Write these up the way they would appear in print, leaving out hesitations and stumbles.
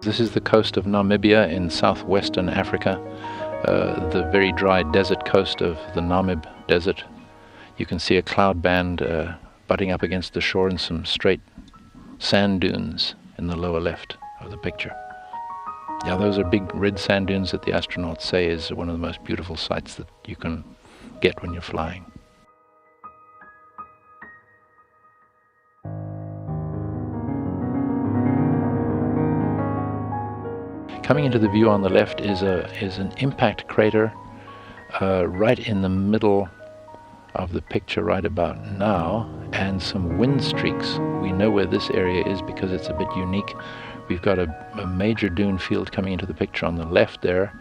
This is the coast of Namibia in southwestern Africa, the very dry desert coast of the Namib Desert. You can see a cloud band butting up against the shore and some straight sand dunes in the lower left of the picture. Yeah, those are big red sand dunes that the astronauts say is one of the most beautiful sights that you can get when you're flying. Coming into the view on the left is an impact crater right in the middle of the picture right about now, and some wind streaks. We know where this area is because it's a bit unique. We've got a major dune field coming into the picture on the left there,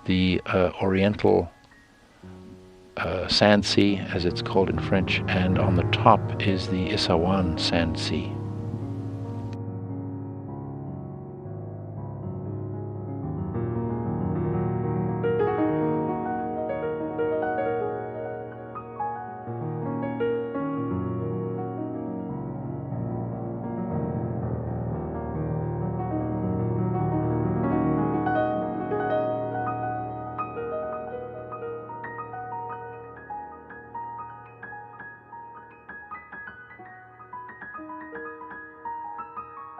the Oriental Sand Sea, as it's called in French, and on the top is the Isawan Sand Sea.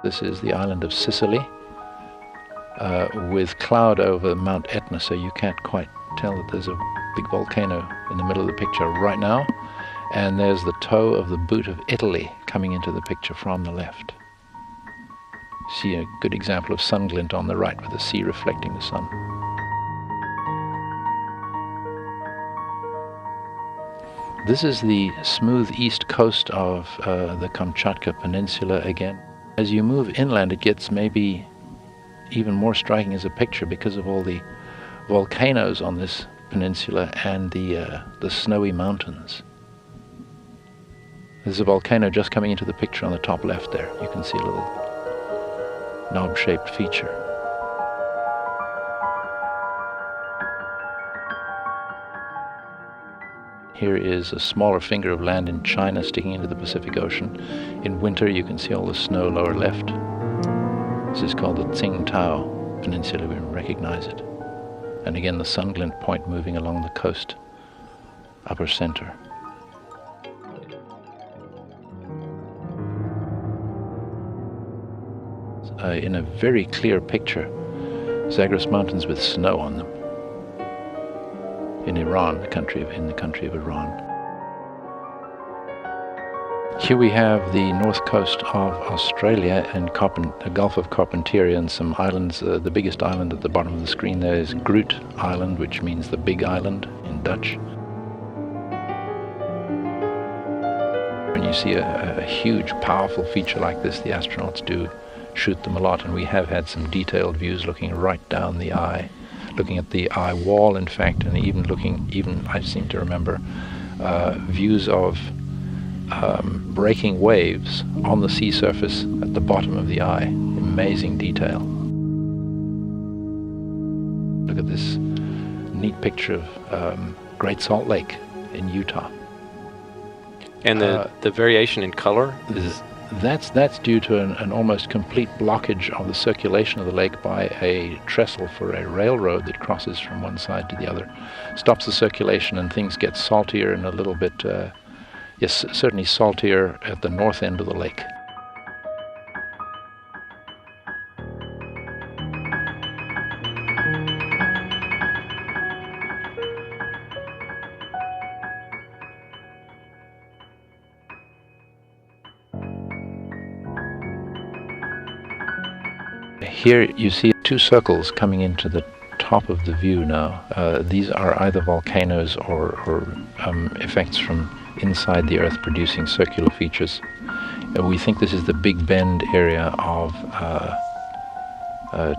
This is the island of Sicily, with cloud over Mount Etna, so you can't quite tell that there's a big volcano in the middle of the picture right now. And there's the toe of the boot of Italy coming into the picture from the left. See a good example of sun glint on the right with the sea reflecting the sun. This is the smooth east coast of the Kamchatka Peninsula again. As you move inland, it gets maybe even more striking as a picture because of all the volcanoes on this peninsula and the snowy mountains. There's a volcano just coming into the picture on the top left there. You can see a little knob-shaped feature. Here is a smaller finger of land in China sticking into the Pacific Ocean. In winter you can see all the snow lower left. This is called the Tsingtao Peninsula, we recognize it. And again the sun glint point moving along the coast, upper center. In a very clear picture, Zagros Mountains with snow on them. In Iran, in the country of Iran. Here we have the north coast of Australia and the Gulf of Carpentaria and some islands. The biggest island at the bottom of the screen there is Groot Island, which means the big island in Dutch. When you see a huge, powerful feature like this, the astronauts do shoot them a lot, and we have had some detailed views looking right down the eye. Looking at the eye wall, in fact, and even I seem to remember views of breaking waves on the sea surface at the bottom of the eye. Amazing detail. Look at this neat picture of Great Salt Lake in Utah. And the variation in color is... That's due to an almost complete blockage of the circulation of the lake by a trestle for a railroad that crosses from one side to the other. Stops the circulation and things get saltier and a little bit, yes, certainly saltier at the north end of the lake. Here you see two circles coming into the top of the view now. These are either volcanoes or effects from inside the Earth producing circular features. We think this is the Big Bend area of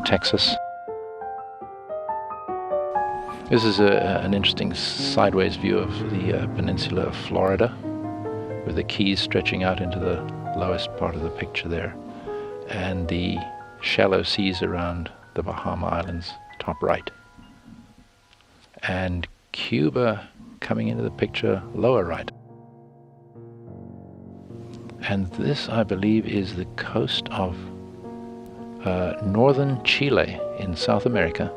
Texas. This is an interesting sideways view of the peninsula of Florida, with the Keys stretching out into the lowest part of the picture there, and the shallow seas around the Bahama Islands, top right. And Cuba coming into the picture, lower right. And this, I believe, is the coast of northern Chile in South America.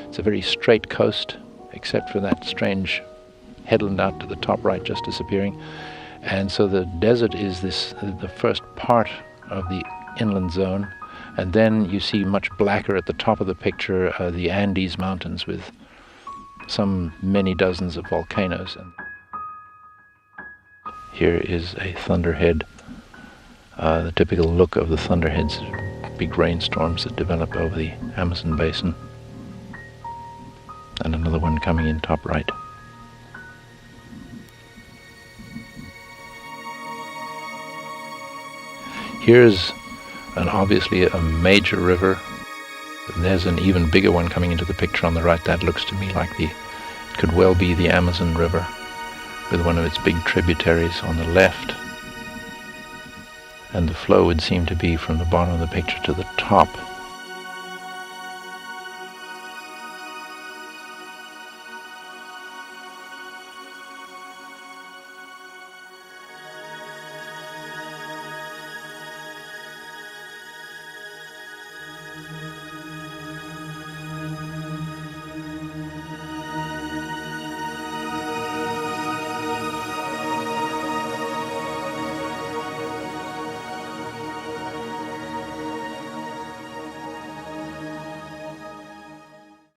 It's a very straight coast, except for that strange headland out to the top right just disappearing. And so the desert is the first part of the inland zone. And then you see much blacker at the top of the picture, the Andes Mountains with some many dozens of volcanoes. And here is a thunderhead, the typical look of the thunderheads, big rainstorms that develop over the Amazon basin. And another one coming in top right. Here's obviously a major river. There's an even bigger one coming into the picture on the right. That looks to me like it could well be the Amazon River, with one of its big tributaries on the left. And the flow would seem to be from the bottom of the picture to the top.